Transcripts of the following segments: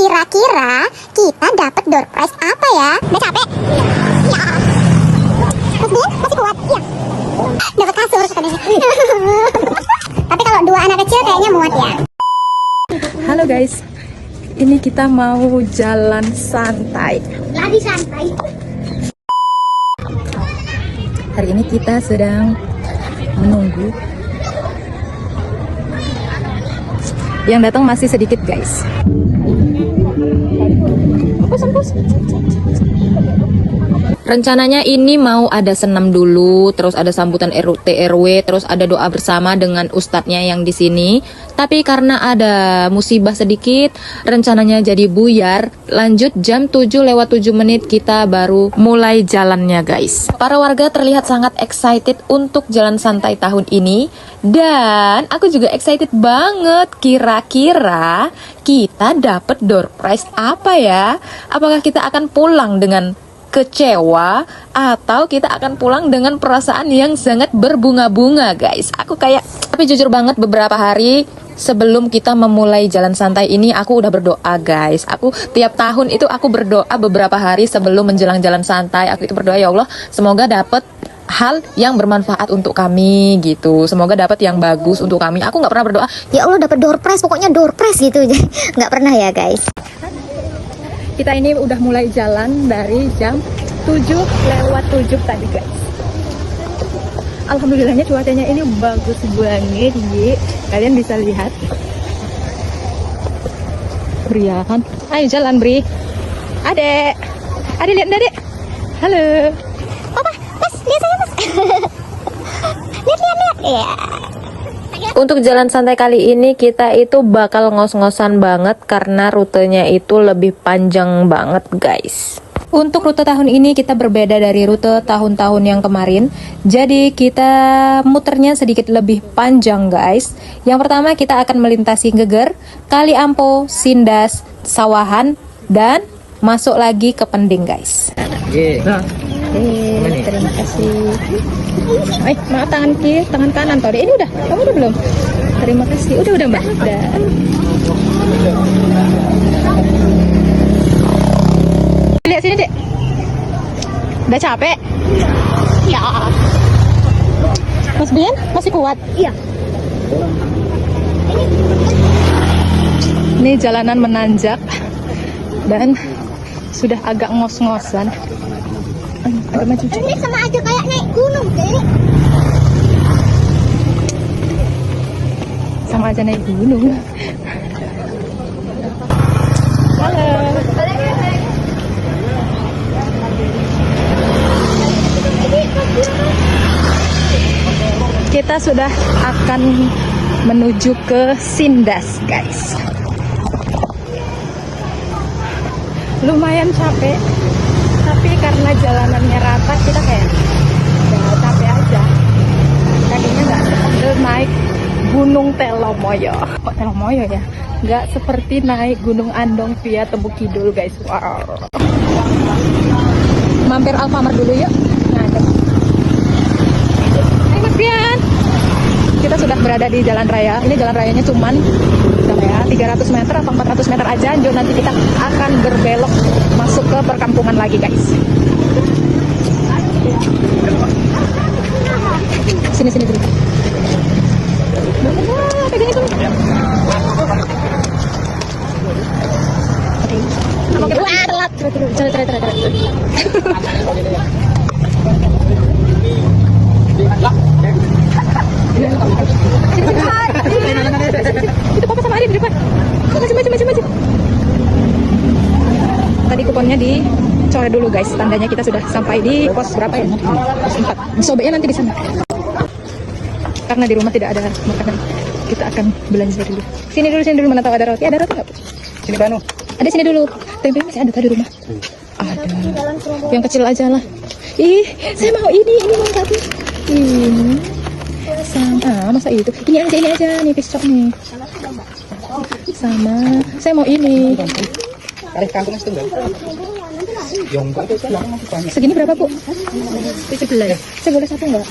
Kira-kira kita dapat door prize apa ya? Udah capek? Iya. Mas Bin, masih kuat? Iya. Dapat kasur katanya. Tapi kalau dua anak kecil kayaknya muat ya. Halo guys, ini kita mau jalan santai. Lagi santai. Hari ini kita sedang menunggu. Yang datang masih sedikit guys. Rencananya ini mau ada senam dulu, terus ada sambutan RT RW, terus ada doa bersama dengan ustadznya yang di sini. Tapi karena ada musibah sedikit, rencananya jadi buyar. Lanjut jam 7:07 kita baru mulai jalannya guys. Para warga terlihat sangat excited untuk jalan santai tahun ini. Dan aku juga excited banget. Kira-kira kita dapat door prize apa ya? Apakah kita akan pulang dengan kecewa atau kita akan pulang dengan perasaan yang sangat berbunga-bunga guys. Tapi jujur banget beberapa hari sebelum kita memulai jalan santai ini aku udah berdoa guys. Aku tiap tahun itu aku berdoa beberapa hari sebelum menjelang jalan santai. Aku itu berdoa, ya Allah semoga dapat hal yang bermanfaat untuk kami gitu. Semoga dapat yang bagus untuk kami. Aku nggak pernah berdoa Ya Allah dapat door prize, pokoknya door prize gitu. Nggak pernah ya guys. kita ini udah mulai jalan dari jam 7:07 tadi guys. Alhamdulillahnya cuacanya ini bagus banget Yi. Kalian bisa lihat Bri ya kan. Ayo jalan Bri. Adek lihat Adek. Halo Papa, mas, lihat saya mas. lihat. Ya. Untuk jalan santai kali ini kita itu bakal ngos-ngosan banget karena rutenya itu lebih panjang banget guys. Untuk rute tahun ini kita berbeda dari rute tahun-tahun yang kemarin. Jadi kita muternya sedikit lebih panjang guys. Yang pertama kita akan melintasi Geger, Kali Ampo, Sindas, Sawahan, dan masuk lagi ke Pending guys. Terima kasih. Maaf tangan kiri, tangan kanan tadi. Ini udah, kamu udah belum? Terima kasih. Udah Mbak. Udah. Lihat sini Dek. Udah capek? Ya. Mas Bian masih kuat? Iya. Ini jalanan menanjak dan sudah agak ngos-ngosan. Agak maju. Ini sama aja kayak naik gunung ini. Sama aja naik gunung. Halo. Kita sudah akan menuju ke Sindas guys. Lumayan capek, tapi karena jalanannya rata kita kayak udah capek aja. Kakinya nggak sepegel naik Gunung Telomoyo. Kok Telomoyo ya? Nggak seperti naik Gunung Andong via Tembuk Kidul guys. Wow. Mampir Alfamart dulu yuk. Nah, hai Mas Bian. Kita sudah berada di jalan raya. Ini jalan rayanya cuman ya 300 meter atau 400 meter aja. Lanjut nanti kita akan berbelok masuk ke perkampungan lagi guys. Sini dulu. Pegang itu. Oke. Telat. Cerai. Itu papa sama Ari di depan. Maju. Tadi kuponnya dicoret dulu guys. Tandanya kita sudah sampai di pos berapa ya? Pos 4. Sobeknya nanti di sana. Karena di rumah tidak ada makanan, kita akan belanja dulu. Sini dulu. Mana tahu ada roti? Ada roti nggak? Sini Banu. Ada sini dulu. Tempe masih ada tadi di rumah. Ada. Yang kecil aja lah. Ih, saya mau ini mau satu. Ini. Sama, masa itu? Ini aja nih piscok nih. Sama, saya mau ini. Tarif kangkung itu enggak? Segini berapa Bu? 17. Saya boleh satu enggak?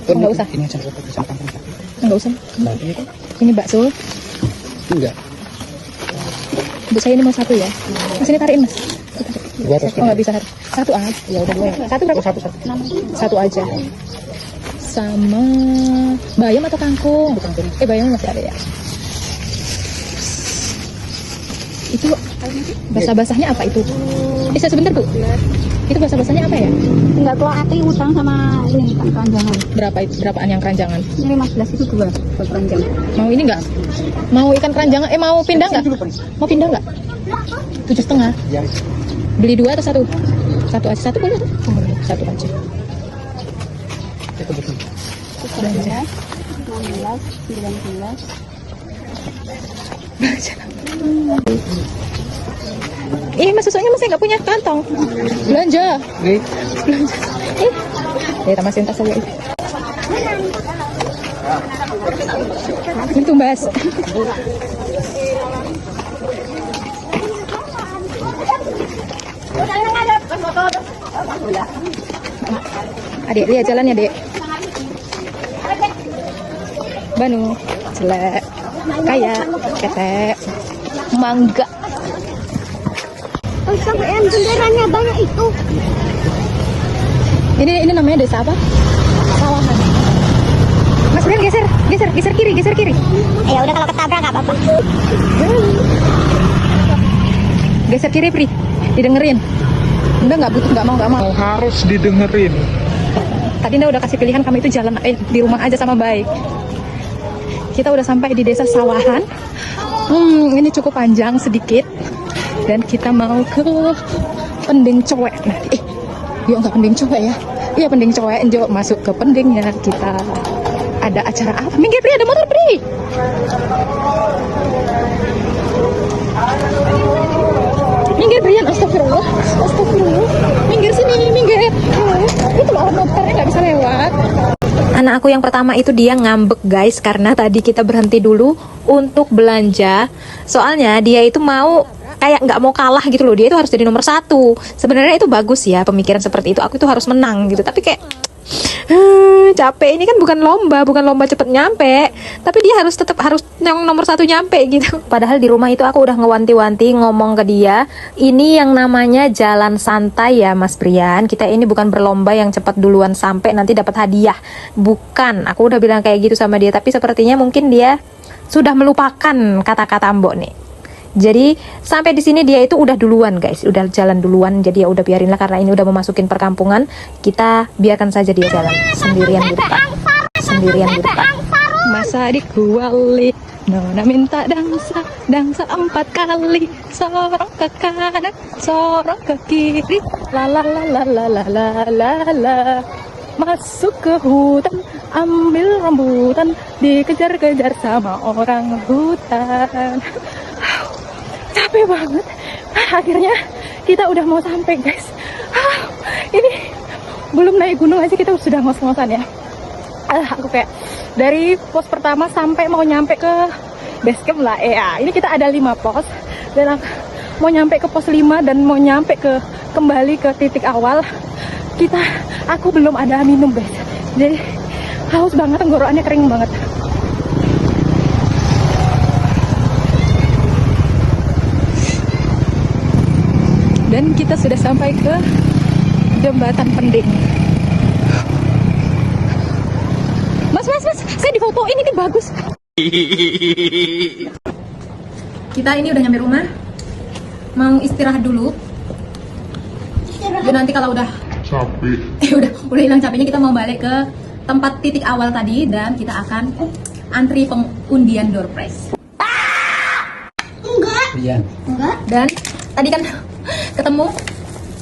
Enggak usah. Ini aja sama kangkung. Enggak usah. Ini bakso. Enggak. Untuk saya ini mau 1 ya. Mas ini tarikin mas. Dua terus. Oh nggak bisa hari. 1 aja. Ya udah 2 ya. 1 berapa? Satu. 1 aja. Sama bayam atau kangkung? Bayam masih ada ya. Itu basah-basahnya apa itu? Bisa sebentar Bu? Itu basah-basahnya apa ya? Enggak tua hati utang sama ini kan keranjangan. Berapa itu? Berapaan yang keranjangan? Ini 15 itu 2 buat keranjang. Mau ini nggak? Mau ikan keranjangan? Mau pindah nggak? Mau pindah nggak? 7,5. Ya. Beli 2 atau 1? 1 aja. 1 boleh? Oh, boleh. 1 aja. Itu betul. 16, 19. Mas susunya masih nggak punya kantong. Belanja. Oke. Ya, tamasin tas aja. Ini tumbas. Adik, lihat jalannya, Dek. Banu, jelek, kayak ketek, mangga. Oh, sampean benderanya banyak itu. Ini namanya desa apa? Sawahan. Mas Brian geser kiri. Ya udah kalau ketabrak nggak apa-apa. Geser kiri, Pri. Didengerin. Udah nggak mau. Harus didengerin. Tadi udah kasih pilihan, kami itu jalan di rumah aja sama baik. Kita udah sampai di desa Sawahan. Ini cukup panjang sedikit. Dan kita mau ke Pending Cowek nanti. Yuk nggak Pending Cowek ya? Iya Pending Cowek. Yuk masuk ke pendingnya. Kita ada acara apa? Minggir Pri, ada motor Pri. Minggir Brian, astagfirullah. Minggir sini, minggir. Itu loh motornya nggak bisa lewat. Anak aku yang pertama itu dia ngambek guys, karena tadi kita berhenti dulu untuk belanja. Soalnya dia itu mau kayak nggak mau kalah gitu loh, dia itu harus jadi nomor 1. Sebenarnya itu bagus ya pemikiran seperti itu, aku itu harus menang gitu. Tapi kayak capek, ini kan bukan lomba cepet nyampe, tapi dia tetap harus yang nomor 1 nyampe gitu. Padahal di rumah itu aku udah ngewanti-wanti ngomong ke dia, ini yang namanya jalan santai ya Mas Brian, kita ini bukan berlomba yang cepat duluan sampai nanti dapat hadiah, bukan. Aku udah bilang kayak gitu sama dia, tapi sepertinya mungkin dia sudah melupakan kata-kata Mbok nih. Jadi sampai di sini dia itu udah duluan guys, udah jalan duluan. Jadi ya udah biarinlah, karena ini udah memasukin perkampungan, kita biarkan saja dia jalan sendirian di depan. Masa dikuali, Nona minta dansa 4 kali, sorong ke kanan, sorong ke kiri, la la la la la la la la la. Masuk ke hutan, ambil rambutan, dikejar-kejar sama orang hutan. Capek banget. Akhirnya kita udah mau sampai guys. Ini belum naik gunung aja kita sudah ngos-ngosan ya. Aku kayak dari pos pertama sampai mau nyampe ke base camp lah. Ini kita ada 5 pos dan mau nyampe ke pos 5 dan mau nyampe kembali ke titik awal. Aku belum ada minum guys. Jadi haus banget, tenggorokannya kering banget. Dan kita sudah sampai ke jembatan Pending. Mas, saya difotoin, ini bagus. Kita ini udah nyampe rumah, mau istirahat dulu. Dan nanti kalau udah capek, udah hilang capeknya, kita mau balik ke tempat titik awal tadi dan kita akan antri pengundian door prize. Iya. Dan tadi kan ketemu,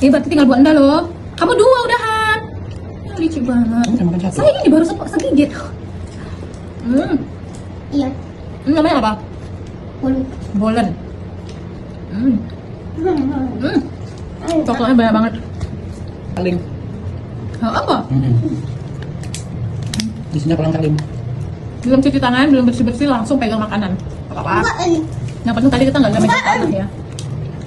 ini berarti tinggal 2 Anda loh. Kamu 2 udahan. Lucu banget. Saya ini baru segigit. Iya. Namanya apa? Bolen. Coklatnya banyak banget. Kaling. Apa? Isinya kolang kaling. Belum cuci tangan, belum bersih-bersih, langsung pegang makanan. Apa-apa. Yang penting tadi kita nggak megang tanah ya.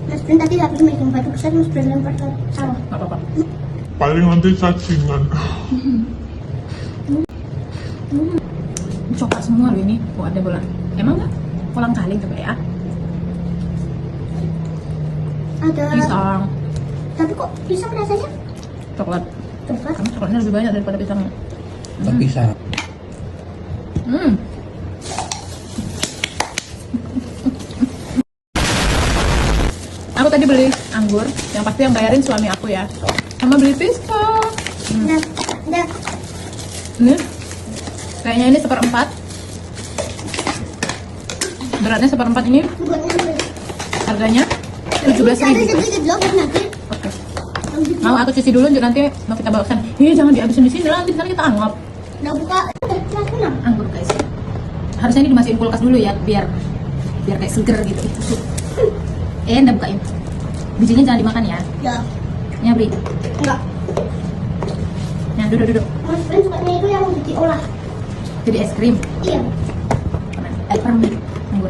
Mas Bren tadi lagi megang batu besar, Mas Bren lempar ke sawah. Nggak apa-apa. Paling nanti cacingan. Coklat semua loh ini. Oh ada bola. Emang nggak? Kolang kaling coba ya. Ada. pisang, Tapi kok pisang rasanya coklat. coklat? Karena coklatnya lebih banyak daripada pisangnya. Tak pisang. Hmm. Aku tadi beli anggur, yang pasti yang bayarin suami aku ya. Sama beli pisang. Nah, nah, Ini, kayaknya ini 1/4. Beratnya 1/4 ini, harganya 17.000. Oke. Mau aku cuci dulu, nanti mau kita bawakan. Jangan dihabisin di sini, nanti kita anggap udah buka. anggur guys. Harusnya ini dimasukin kulkas dulu ya, biar kayak seger gitu. Udah bukain. Bijinya jangan dimakan ya. Ya, Ya beli. enggak. Nah, duduk. Mas Ben sukanya itu yang diolah. Jadi es krim. Iya. Permen anggur.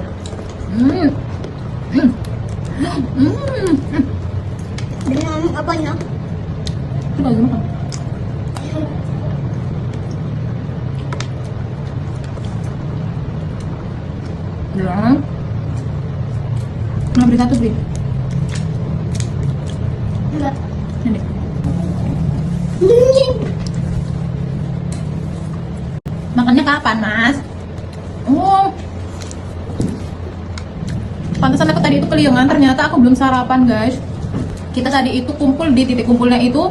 Dengan apanya? Itu bagus makan. Ya. Mau beli satu beli. Enggak. Ini. Makannya kapan, Mas? Oh. Pantesan aku tadi itu keliengan, ternyata aku belum sarapan, guys. Kita tadi itu kumpul di titik kumpulnya itu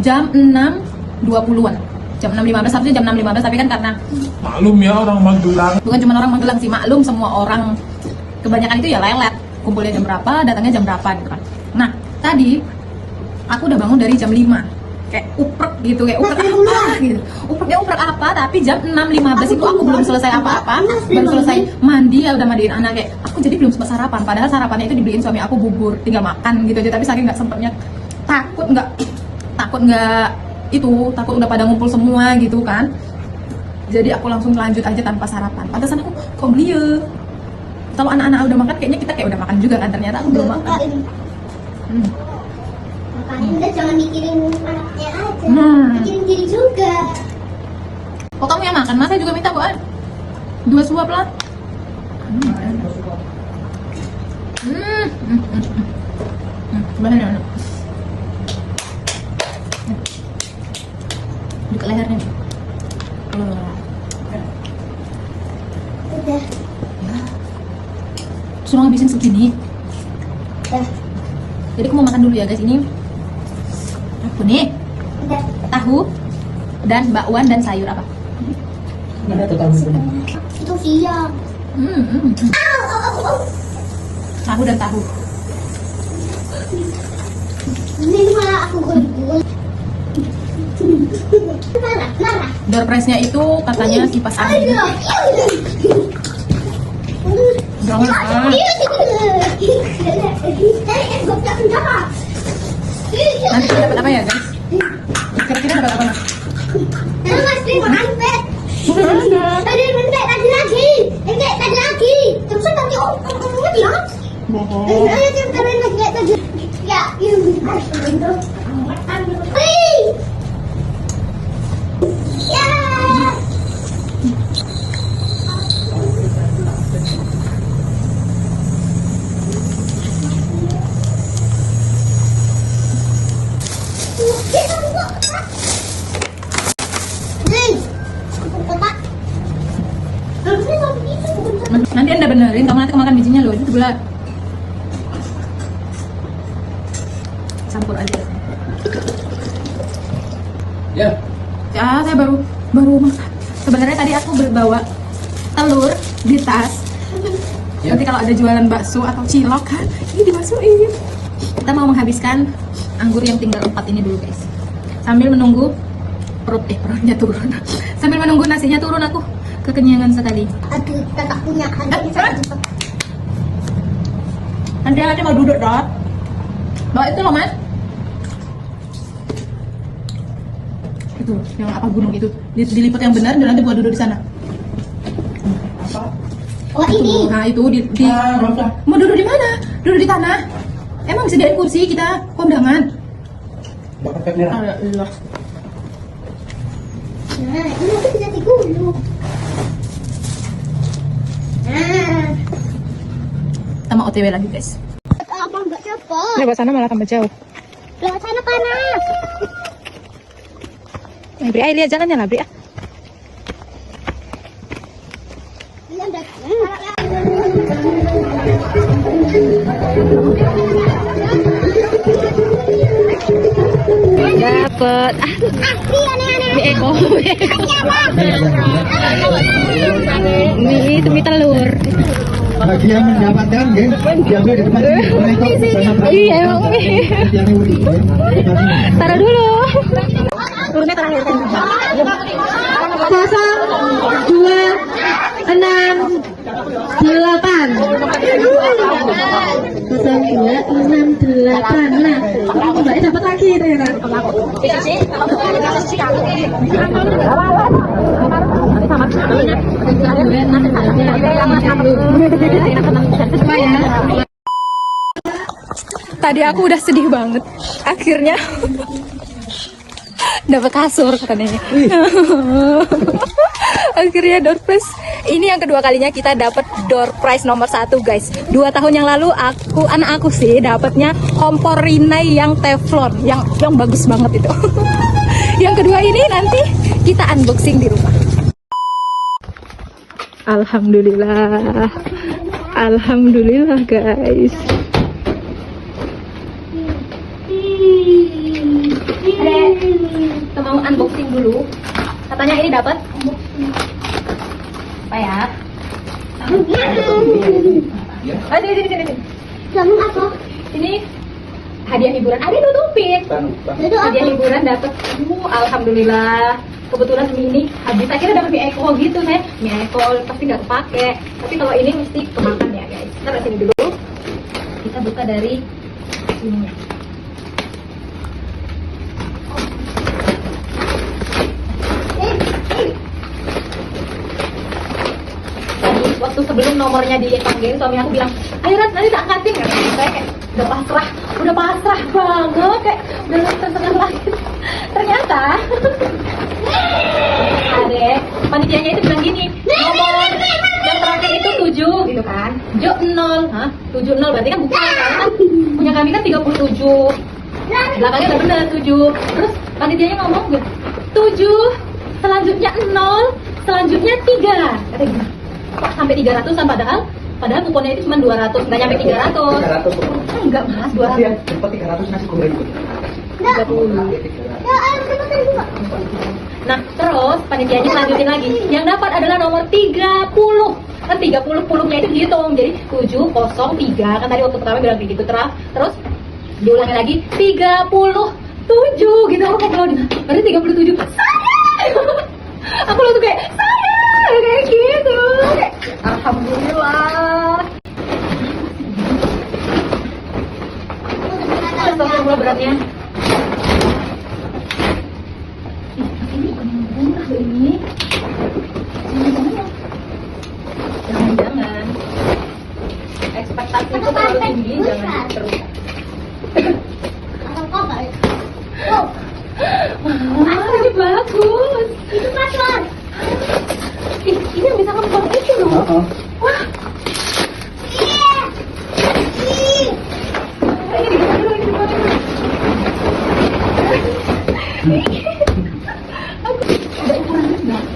jam 6.20-an. Jam 6.15, harusnya jam 6.15, tapi kan karena Maklum ya orang Magelang. bukan cuma orang Magelang sih, maklum semua orang kebanyakan itu ya lelet. Kumpulnya jam berapa, datangnya jam berapa gitu kan. Nah, tadi aku udah bangun dari jam 5. Kayak uprek gitu, kayak uprek apa gitu. Upreknya uprek apa, tapi jam 6.15 itu aku belum selesai apa-apa, baru selesai mandi, ya udah mandiin anak, kayak aku jadi belum sempat sarapan. Padahal sarapannya itu dibeliin suami aku bubur, tinggal makan gitu aja, tapi saking nggak sempatnya, takut udah pada ngumpul semua gitu kan. Jadi aku langsung lanjut aja tanpa sarapan. Pantesan aku kok beli ya. Kalau anak-anak udah makan, kayaknya kita kayak udah makan juga kan, ternyata aku belum makan. Makanya udah jangan mikirin anaknya aja, mikirin diri juga. Kok kamu yang makan? Mas, saya juga minta kok. 2 suap lah. Bahannya enak. Di lehernya. Udah. Suruh ngabisin segini. Udah. Jadi aku mau makan dulu ya guys. Ini aku nih Udah. tahu dan bakwan dan sayur apa? Ada tetangga. Itu siang. Tahu dan tahu. Ini malah aku gol. Marah. Door prize-nya itu katanya kipas angin. Jangan ah. Nanti kita dapat apa ya guys? Kira-kira dapat apa? Tadi lagi. Terus nanti omongnya bilang. Bohong. Ya, Nanti Anda benerin, kamu nanti kemakan bijinya loh, itu sebelah. Campur aja. Ya. Ya, saya baru makan. Sebenarnya tadi aku bawa telur di tas. Ya. Nanti kalau ada jualan bakso atau cilok kan, ini dimasukin. Kita mau menghabiskan anggur yang tinggal 4 ini dulu guys. Sambil menunggu perutnya turun. Sambil menunggu nasinya turun, aku kekenyangan sekali. aduh, kita tak punya hati. Nanti aja mau duduk dong. Bawa itu loh mas. Itu yang apa gunung itu dilipat yang benar dan nanti buat duduk di sana. Oh ini. Nah itu di Nggak usah. mau duduk di mana? Duduk di tanah. Emang sediain kursi kita kondangan. Bakar pet merah. Allah. Nah, ini aku bisa digulung. Nah, Kita mau OTW lagi guys. apa enggak siap? Lewat sana malah tambah jauh. Lewat sana panas. Nah, Bri, lihat jalannya lah, Bri. Dapet. Mie Eko. Mie itu mie telur. Bagi yang mendapatkan, diambil di tempat ini. Iya, emang mie. Taruh dulu. Turunnya terakhir. 0268. Nah, Mbak dapat lagi itu ya. Tadi aku udah sedih banget. Akhirnya dapat kasur katanya. Akhirnya door prize. Ini yang kedua kalinya kita dapat door prize nomor 1, guys. 2 tahun yang lalu anak aku sih dapatnya kompor Rinnai yang teflon, yang bagus banget itu. Yang kedua ini nanti kita unboxing di rumah. Alhamdulillah. Alhamdulillah, guys. Kita mau unboxing dulu. Katanya ini dapat apa ya? Sini. Jamu apa? Ini hadiah hiburan. Ada tutupin. Hadiah hiburan dapat. Alhamdulillah. Kebetulan mie ini habis. Akhirnya dapat mie Eko gitu, saya. Mie Eko pasti nggak kepake. Tapi kalau ini mesti kemakan ya, guys. Kita lihat sini dulu. Kita buka dari sini. Waktu sebelum nomornya dipanggil, suami aku bilang, ayo Rat, nanti tak angkatin. Saya kayak udah pasrah banget, kayak udah setengah langit. Ternyata adek panitianya itu bilang gini, nomor yang terakhir itu 7 gitu kan, 70, 70 berarti kan bukan, karena kan punya kami kan 37, belakangnya udah bener 7. Terus panitianya ngomong gitu, 7 selanjutnya 0 selanjutnya 3 kata gitu. Kok sampai 300-an padahal kuponnya itu cuma 200, nggak nyampe 300. 300. Enggak, Mas, 200. Iya, dapat 300 nasi goreng. 30. Nah, terus panitianya lanjutin lagi. Yang dapat adalah nomor 30. Kan 30-nya itu dihitung. Jadi 703. Kan tadi waktu pertama bilang kayak gitu. Terus diulangi lagi 37 gitu. Aku kalau berarti 37. Aku langsung kayak kayak gitu. Alhamdulillah. Astagfirullah beratnya. Ini bukan yang murah loh ini. Jangan. Ekspektasi itu terlalu tinggi, jangan terus. Wah, ini bagus. Itu paslon. Ini yang bisa ngembang itu loh. Wah. Ada ukurannya enggak?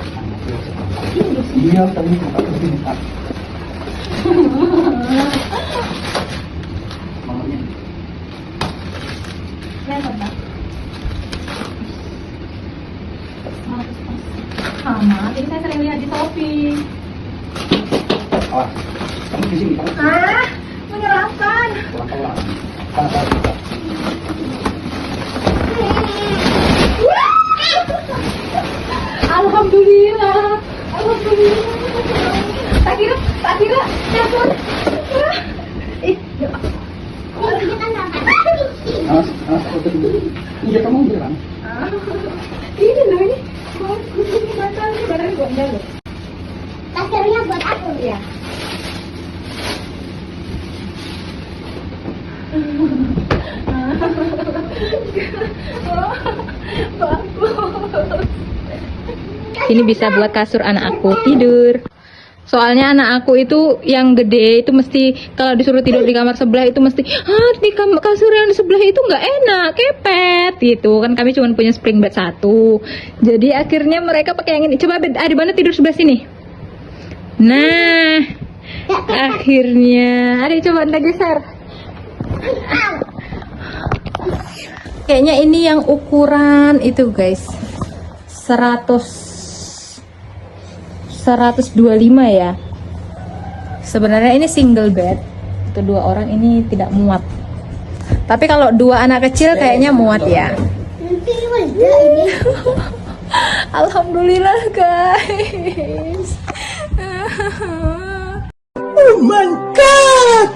Iya, tapi tak bisa. Sama, jadi saya sering lihat di Shopee. Ah, kamu di sini kan? Menyeramkan. Pelan-pelan. Alhamdulillah. Tak kira telepon. Iya, kamu bilang. Ini loh ini. Ini barangnya gondang loh. Kasirnya buat aku. Iya. Ini bisa buat kasur anak aku tidur. Soalnya anak aku itu yang gede itu mesti kalau disuruh tidur di kamar sebelah itu mesti di kasur yang di sebelah itu nggak enak, kepet gitu kan. Kami cuma punya spring bed 1. Jadi akhirnya mereka pakai yang ini. Coba di mana tidur sebelah sini. Nah, akhirnya coba Anda geser. Kayaknya ini yang ukuran itu guys 125 ya. Sebenarnya ini single bed. Itu 2 orang ini tidak muat. Tapi kalau 2 anak kecil kayaknya muat ya. Alhamdulillah guys. Oh my god.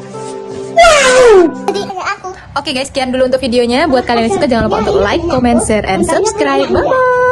Wow. Jadi aku. Oke guys, sekian dulu untuk videonya. Buat kalian yang suka jangan lupa untuk like, comment, share, and subscribe. Bye bye.